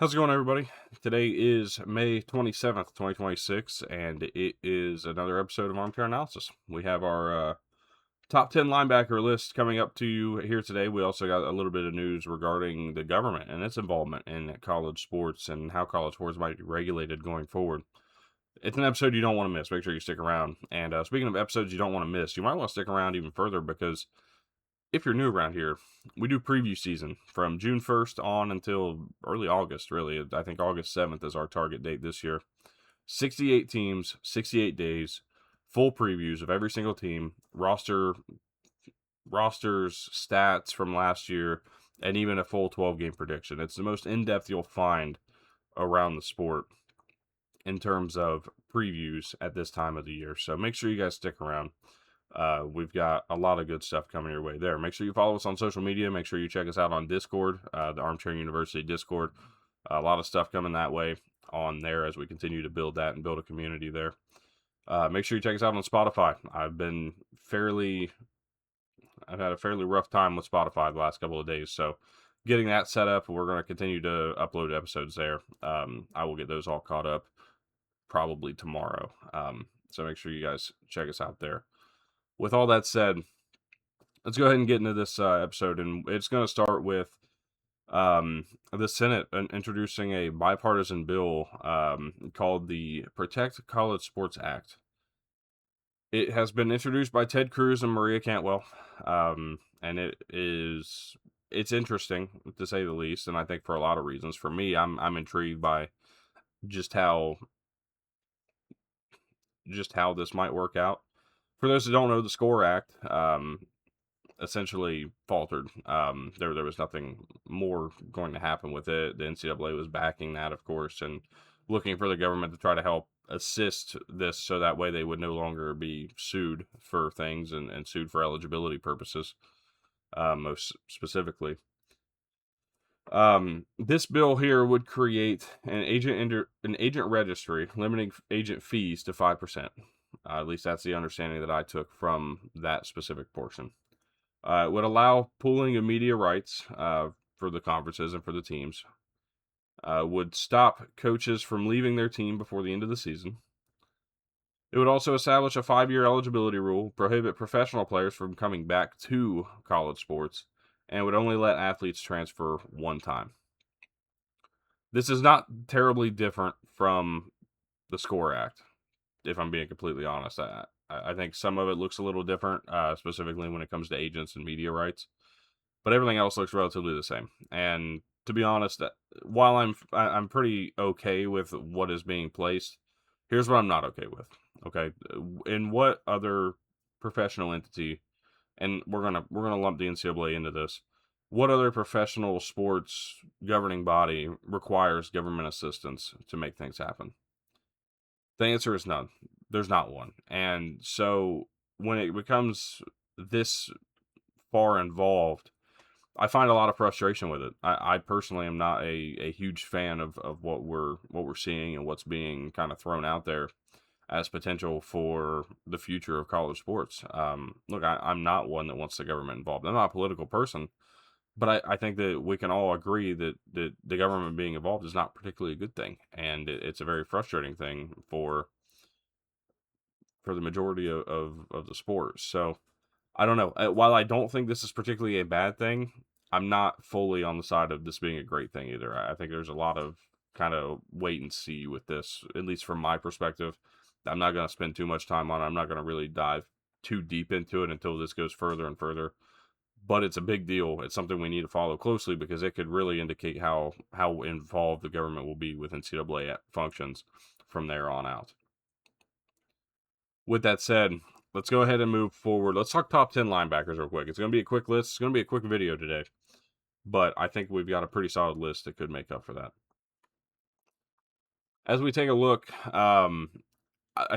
How's it going, everybody? Today is May 27th, 2026, and it is another episode of Armchair Analysis. We have our top 10 linebacker list coming up to you here today. We also got a little bit of news regarding the government and its involvement in college sports and how college sports might be regulated going forward. It's an episode you don't want to miss. Make sure you stick around. And speaking of episodes you don't want to miss, you might want to stick around even further because if you're new around here, we do preview season from June 1st on until early August, really. I think August 7th is our target date this year. 68 teams, 68 days, full previews of every single team, rosters, stats from last year, and even a full 12-game prediction. It's the most in-depth you'll find around the sport in terms of previews at this time of the year. So make sure you guys stick around. We've got a lot of good stuff coming your way there. Make sure you follow us on social media. Make sure you check us out on Discord, the Armchair University Discord. A lot of stuff coming that way on there as we continue to build that and build a community there. Make sure you check us out on Spotify. I've had a fairly rough time with Spotify the last couple of days, so getting that set up, we're going to continue to upload episodes there. I will get those all caught up probably tomorrow. So make sure you guys check us out there. With all that said, let's go ahead and get into this episode, and it's going to start with the Senate introducing a bipartisan bill called the Protect College Sports Act. It has been introduced by Ted Cruz and Maria Cantwell, and it's interesting to say the least, and I think for a lot of reasons. For me, I'm intrigued by just how this might work out. For those who don't know, the SCORE Act essentially faltered. There was nothing more going to happen with it. The NCAA was backing that, of course, and looking for the government to try to help assist this so that way they would no longer be sued for things and sued for eligibility purposes, most specifically. This bill here would create an agent registry limiting agent fees to 5%. At least that's the understanding that I took from that specific portion. It would allow pooling of media rights for the conferences and for the teams. Would stop coaches from leaving their team before the end of the season. It would also establish a 5-year eligibility rule, prohibit professional players from coming back to college sports, and would only let athletes transfer one time. This is not terribly different from the SCORE Act, if I'm being completely honest. I think some of it looks a little different, specifically when it comes to agents and media rights, but everything else looks relatively the same. And to be honest, while I'm pretty okay with what is being placed, here's what I'm not okay with. Okay, in what other professional entity, and we're gonna lump the NCAA into this. What other professional sports governing body requires government assistance to make things happen? The answer is none. There's not one. And so when it becomes this far involved, I find a lot of frustration with it. I personally am not a huge fan of what we're seeing and what's being kind of thrown out there as potential for the future of college sports. Look, I'm not one that wants the government involved. I'm not a political person, but I think that we can all agree that the government being involved is not particularly a good thing, and it's a very frustrating thing for the majority of the sports. So I don't know. While I don't think this is particularly a bad thing, I'm not fully on the side of this being a great thing either. I think there's a lot of kind of wait and see with this, at least from my perspective. I'm not going to spend too much time on it. I'm not going to really dive too deep into it until this goes further and further. But it's a big deal. It's something we need to follow closely because it could really indicate how involved the government will be with NCAA functions from there on out. With that said, let's go ahead and move forward. Let's talk top 10 linebackers real quick. It's going to be a quick list. It's going to be a quick video today. But I think we've got a pretty solid list that could make up for that. As we take a look, I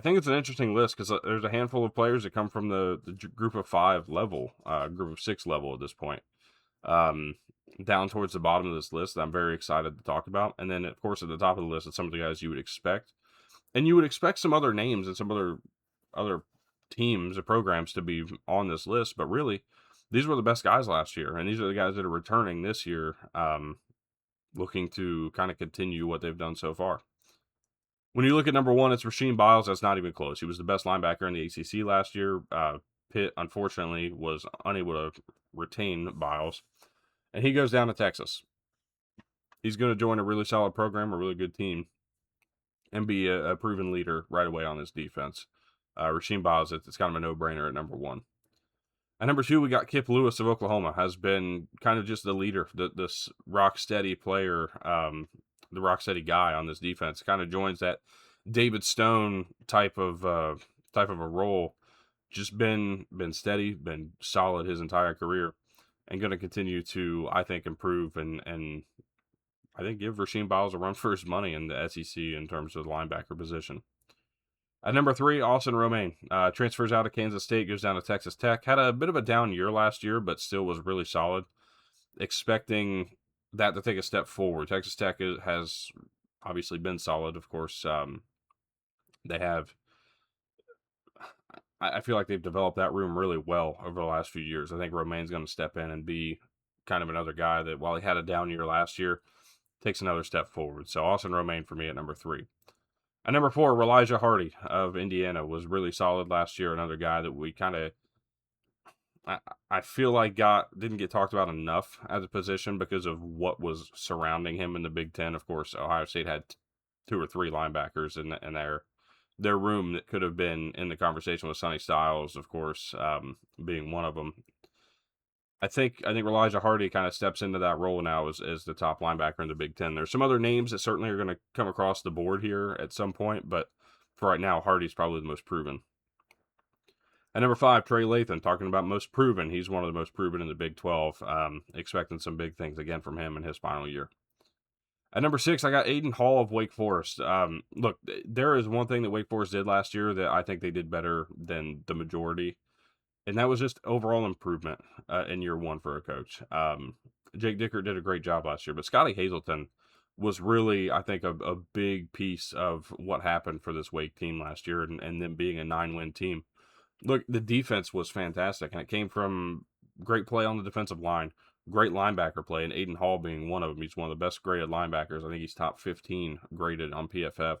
think it's an interesting list because there's a handful of players that come from the group of 5 level, group of 6 level at this point. Down towards the bottom of this list that I'm very excited to talk about. And then, of course, at the top of the list, it's some of the guys you would expect. And you would expect some other names and some other teams or programs to be on this list, but really, these were the best guys last year, and these are the guys that are returning this year looking to kind of continue what they've done so far. When you look at number one, it's Rasheem Biles. That's not even close. He was the best linebacker in the ACC last year. Pitt, unfortunately, was unable to retain Biles, and he goes down to Texas. He's going to join a really solid program, a really good team, and be a proven leader right away on this defense. Rasheem Biles, it's kind of a no-brainer at number one. At number two, we got Kip Lewis of Oklahoma. Has been kind of just the leader, this rock steady player, the rock steady guy on this defense. Kind of joins that David Stone type of a role. Just been steady, been solid his entire career, and going to continue to, I think, improve and I think give Rasheem Biles a run for his money in the SEC in terms of the linebacker position. At number three, Austin Romaine. Transfers out of Kansas State, goes down to Texas Tech. Had a bit of a down year last year, but still was really solid. Expecting that to take a step forward. Texas Tech has obviously been solid. Of course, they have. I feel like they've developed that room really well over the last few years. I think Romaine's going to step in and be kind of another guy that, while he had a down year last year, takes another step forward. So Austin Romaine for me at number three. At number four, Elijah Hardy of Indiana was really solid last year. Another guy that we kind of, I feel like didn't get talked about enough as a position because of what was surrounding him in the Big Ten. Of course, Ohio State had two or three linebackers in their room that could have been in the conversation with Sonny Styles, of course, being one of them. I think Elijah Hardy kind of steps into that role now as the top linebacker in the Big Ten. There's some other names that certainly are going to come across the board here at some point, but for right now, Hardy's probably the most proven. At number five, Trey Lathan, talking about most proven. He's one of the most proven in the Big 12. Expecting some big things again from him in his final year. At number six, I got Aiden Hall of Wake Forest. Look, there is one thing that Wake Forest did last year that I think they did better than the majority, and that was just overall improvement in year one for a coach. Jake Dickert did a great job last year, but Scotty Hazelton was really, I think, a big piece of what happened for this Wake team last year, and them being a 9-win team. Look, the defense was fantastic, and it came from great play on the defensive line, great linebacker play, and Aiden Hall being one of them. He's one of the best graded linebackers. I think he's top 15 graded on PFF,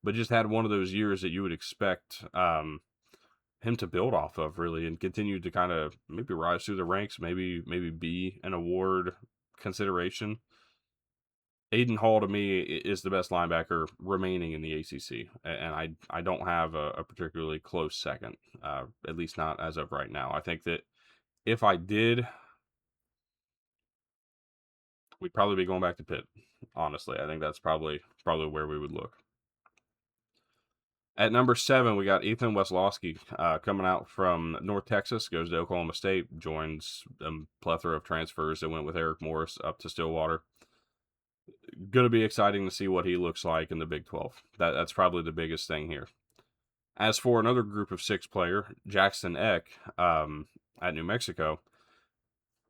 but just had one of those years that you would expect him to build off of, really, and continue to kind of maybe rise through the ranks, maybe be an award consideration. Aiden Hall, to me, is the best linebacker remaining in the ACC, and I don't have a particularly close second, at least not as of right now. I think that if I did, we'd probably be going back to Pitt. Honestly, I think that's probably where we would look. At number seven, we got Ethan Weslowski coming out from North Texas, goes to Oklahoma State, joins a plethora of transfers that went with Eric Morris up to Stillwater. Going to be exciting to see what he looks like in the Big 12. That's probably the biggest thing here. As for another group of six player, Jackson Eck at New Mexico,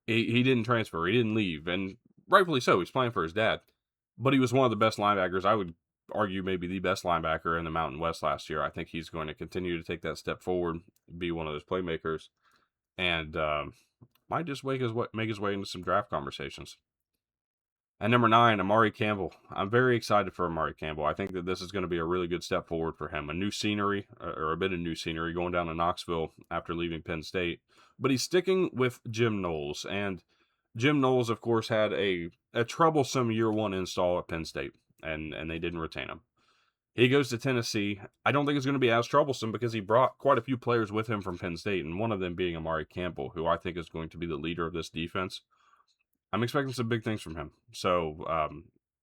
he didn't transfer. He didn't leave, and rightfully so. He's playing for his dad. But he was one of the best linebackers. I would argue maybe the best linebacker in the Mountain West last year. I think he's going to continue to take that step forward, be one of those playmakers, and might just make his way into some draft conversations. At number nine, Amari Campbell. I'm very excited for Amari Campbell. I think that this is going to be a really good step forward for him. A new scenery, or a bit of new scenery, going down to Knoxville after leaving Penn State. But he's sticking with Jim Knowles. And Jim Knowles, of course, had a troublesome year one install at Penn State, and they didn't retain him. He goes to Tennessee. I don't think it's going to be as troublesome because he brought quite a few players with him from Penn State, and one of them being Amari Campbell, who I think is going to be the leader of this defense. I'm expecting some big things from him. So,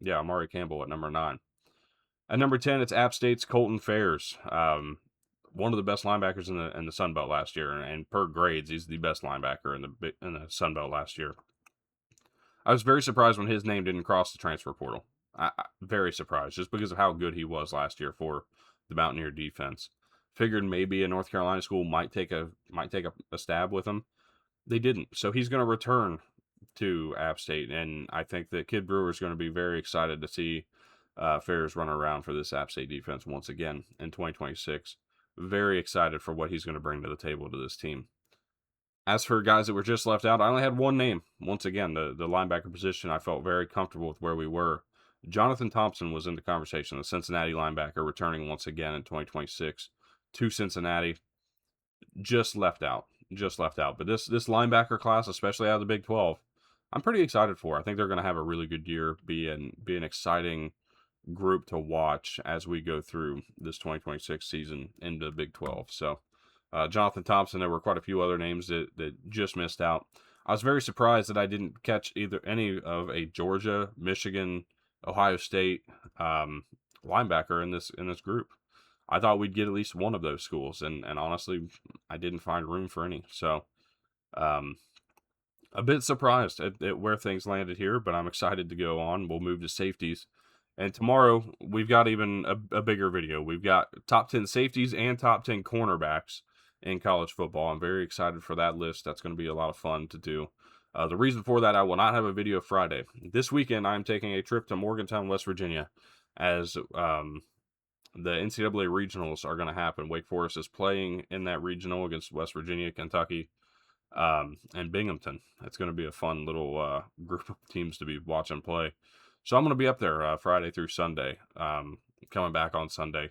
yeah, Amari Campbell at number 9. At number 10, it's App State's Colton Fairs. One of the best linebackers in the Sun Belt last year, and per grades, he's the best linebacker in the Sun Belt last year. I was very surprised when his name didn't cross the transfer portal. Very surprised, just because of how good he was last year for the Mountaineer defense. Figured maybe a North Carolina school might take a stab with him. They didn't, so he's going to return to App State, and I think that Kid Brewer is going to be very excited to see Fairs run around for this App State defense once again in 2026. Very excited for what he's going to bring to the table to this team. As for guys that were just left out, I only had one name. Once again, the linebacker position, I felt very comfortable with where we were. Jonathan Thompson was in the conversation, the Cincinnati linebacker, returning once again in 2026 to Cincinnati. Just left out. Just left out. But this linebacker class, especially out of the Big 12, I'm pretty excited for. I think they're going to have a really good year, be an exciting group to watch as we go through this 2026 season into the Big 12. So, Jonathan Thompson, there were quite a few other names that just missed out. I was very surprised that I didn't catch either any of a Georgia, Michigan, Ohio State linebacker in this group. I thought we'd get at least one of those schools, and honestly, I didn't find room for any. So, um, a bit surprised at where things landed here, but I'm excited to go on. We'll move to safeties. And tomorrow, we've got even a bigger video. We've got top 10 safeties and top 10 cornerbacks in college football. I'm very excited for that list. That's going to be a lot of fun to do. The reason for that, I will not have a video Friday. This weekend, I'm taking a trip to Morgantown, West Virginia, as the NCAA regionals are going to happen. Wake Forest is playing in that regional against West Virginia, Kentucky, and Binghamton. It's going to be a fun little group of teams to be watching play. So I'm going to be up there Friday through Sunday, coming back on Sunday.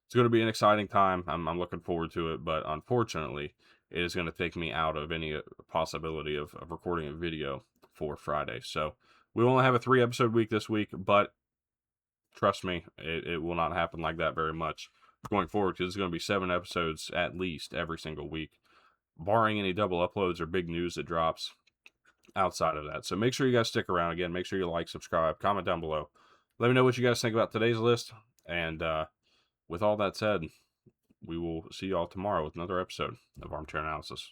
It's going to be an exciting time. I'm looking forward to it, but unfortunately, it is going to take me out of any possibility of recording a video for Friday. So we only have a 3-episode week this week, but trust me, it will not happen like that very much going forward, because it's going to be 7 episodes at least every single week, barring any double uploads or big news that drops outside of that. So make sure you guys stick around. Again, make sure you like, subscribe, comment down below. Let me know what you guys think about today's list. And with all that said, we will see you all tomorrow with another episode of Armchair Analysis.